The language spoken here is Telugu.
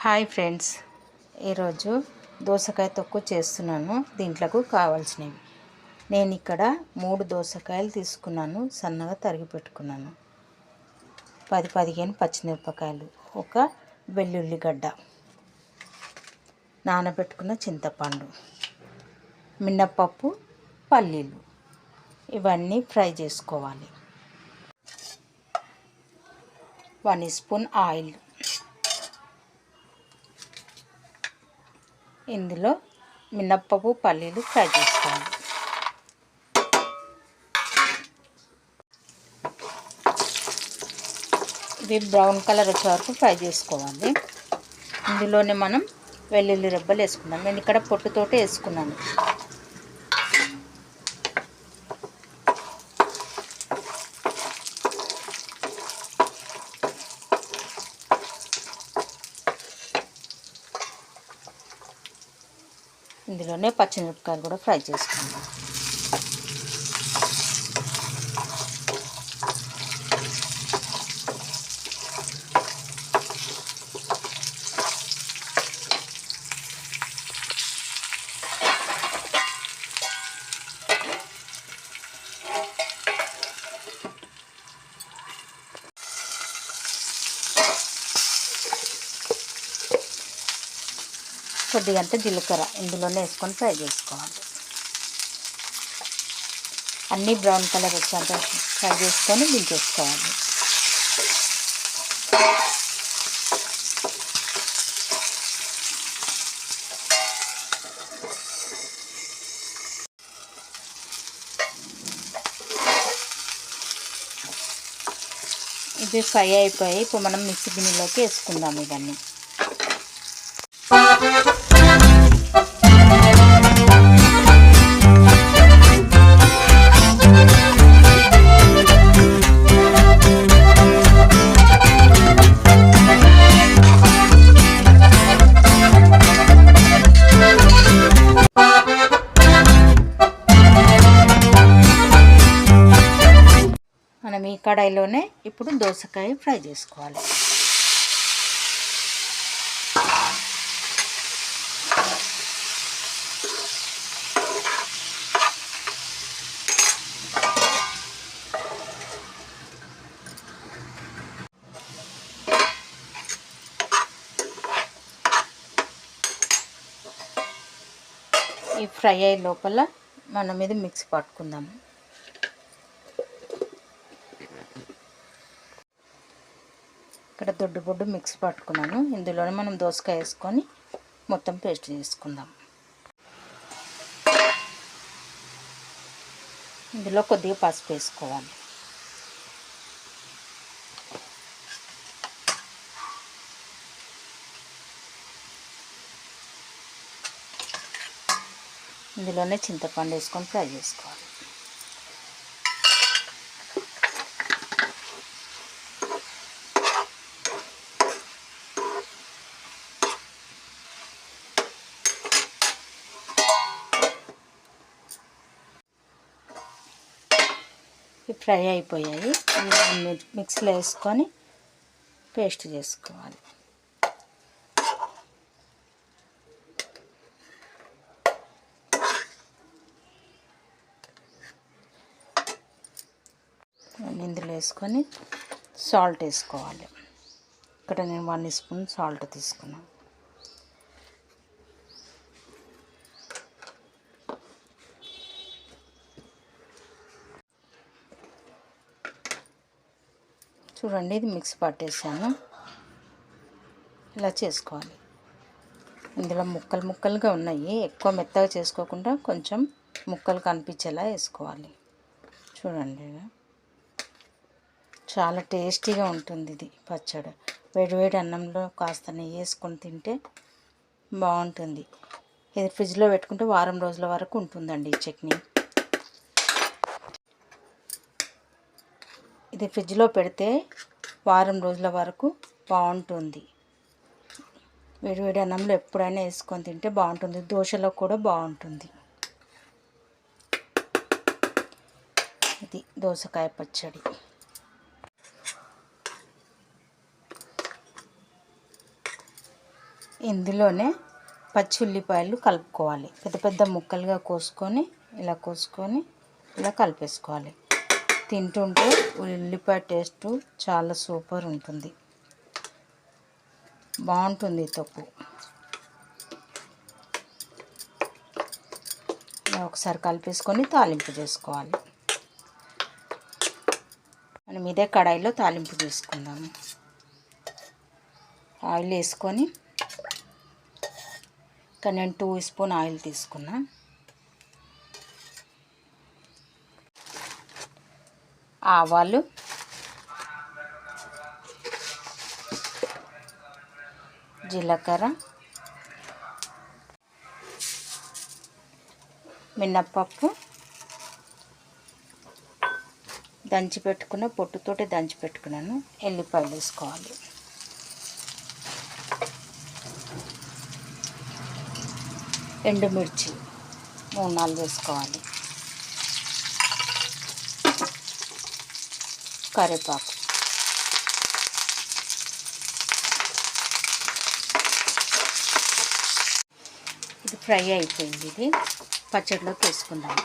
హాయ్ ఫ్రెండ్స్, ఈరోజు దోసకాయ తొక్కు చేస్తున్నాను. దీంట్లోకి కావాల్సినవి నేను ఇక్కడ 3 దోసకాయలు తీసుకున్నాను, సన్నగా తరిగి పెట్టుకున్నాను. 10-15 పచ్చిమిరపకాయలు, ఒక వెల్లుల్లిగడ్డ, నానబెట్టుకున్న చింతపండు, మినప్పప్పు, పల్లీలు. ఇవన్నీ ఫ్రై చేసుకోవాలి. 1 స్పూన్ ఆయిల్, ఇందులో మినప్పప్పు, పల్లీలు ఫ్రై చేసుకోవాలి. ఇవి బ్రౌన్ కలర్ వచ్చే వరకు ఫ్రై చేసుకోవాలి. ఇందులోనే మనం వెల్లుల్లి రెబ్బలు వేసుకున్నాం. నేను ఇక్కడ పొట్టుతోటే వేసుకున్నాను. ఇందులోనే పచ్చిమిరపకాయలు కూడా ఫ్రై చేసుకుందాం. కొద్దిగా జీలకర్ర ఇందులోనే వేసుకొని ఫ్రై చేసుకోవాలి. అన్నీ బ్రౌన్ కలర్ వచ్చేంత ఫ్రై చేసుకొని దించేసుకోవాలి. ఇది ఫ్రై అయిపోయి ఇప్పుడు మనం మిక్సీ గిన్నెలోకి వేసుకుందాం. ఇవన్నీ మనం ఈ కడాయిలోనే ఇప్పుడు దోసకాయ ఫ్రై చేసుకోవాలి. ఈ ఫ్రై అయ్యే లోపల మనం ఇది మిక్స్ పట్టుకుందాము. ఇక్కడ దొడ్డు మిక్స్ పట్టుకున్నాను. ఇందులోనే మనం దోసకాయ వేసుకొని మొత్తం పేస్ట్ చేసుకుందాం. ఇందులో కొద్దిగా పసుపు వేసుకోవాలి. ఇందులోనే చింతపండు వేసుకొని ఫ్రై చేసుకోవాలి. ఫ్రై అయిపోయాయి. మిక్సీలో వేసుకొని పేస్ట్ చేసుకోవాలి. ఇందులో వేసుకొని సాల్ట్ వేసుకోవాలి. ఇక్కడ నేను 1 స్పూన్ సాల్ట్ తీసుకున్నాను. చూడండి, ఇది మిక్స్ పట్టేసాను. ఇలా చేసుకోవాలి. ఇందులో ముక్కలుగా ఉన్నాయి. ఎక్కువ మెత్తగా చేసుకోకుండా కొంచెం ముక్కలు కనిపించేలా వేసుకోవాలి. చూడండి, చాలా టేస్టీగా ఉంటుంది ఇది పచ్చడి. వేడివేడి అన్నంలో కాస్త నెయ్యి వేసుకొని తింటే బాగుంటుంది. ఇది ఫ్రిడ్జ్లో పెట్టుకుంటే వారం రోజుల వరకు ఉంటుందండి ఈ చట్నీ. ఇది ఫ్రిడ్జ్లో పెడితే వారం రోజుల వరకు బాగుంటుంది. వేడివేడి అన్నంలో ఎప్పుడైనా వేసుకొని తింటే బాగుంటుంది. దోశలో కూడా బాగుంటుంది. ఇది దోసకాయ పచ్చడి. ఇందులోనే పచ్చి ఉల్లిపాయలు కలుపుకోవాలి. పెద్ద పెద్ద ముక్కలుగా కోసుకొని ఇలా కలిపేసుకోవాలి. తింటుంటే ఉల్లిపాయ టేస్ట్ చాలా సూపర్ ఉంటుంది, బాగుంటుంది తొక్కు. ఇలా ఒకసారి కలిపేసుకొని తాలింపు చేసుకోవాలి. మనం ఇదే కడాయిలో తాలింపు తీసుకుందాము. ఆయిల్ వేసుకొని, ఇక్కడ నేను 2 స్పూన్ ఆయిల్ తీసుకున్నా. ఆవాలు, జీలకర్ర, మినప్పప్పు, పొట్టుతోటి దంచి పెట్టుకున్నాను ఎల్లిపాయలు వేసుకోవాలి. ఎండుమిర్చి 3-4 వేసుకోవాలి. కరివేపాకు, ఇది ఫ్రై అయిపోయింది. ఇది పచ్చడిలోకి వేసుకుందాం.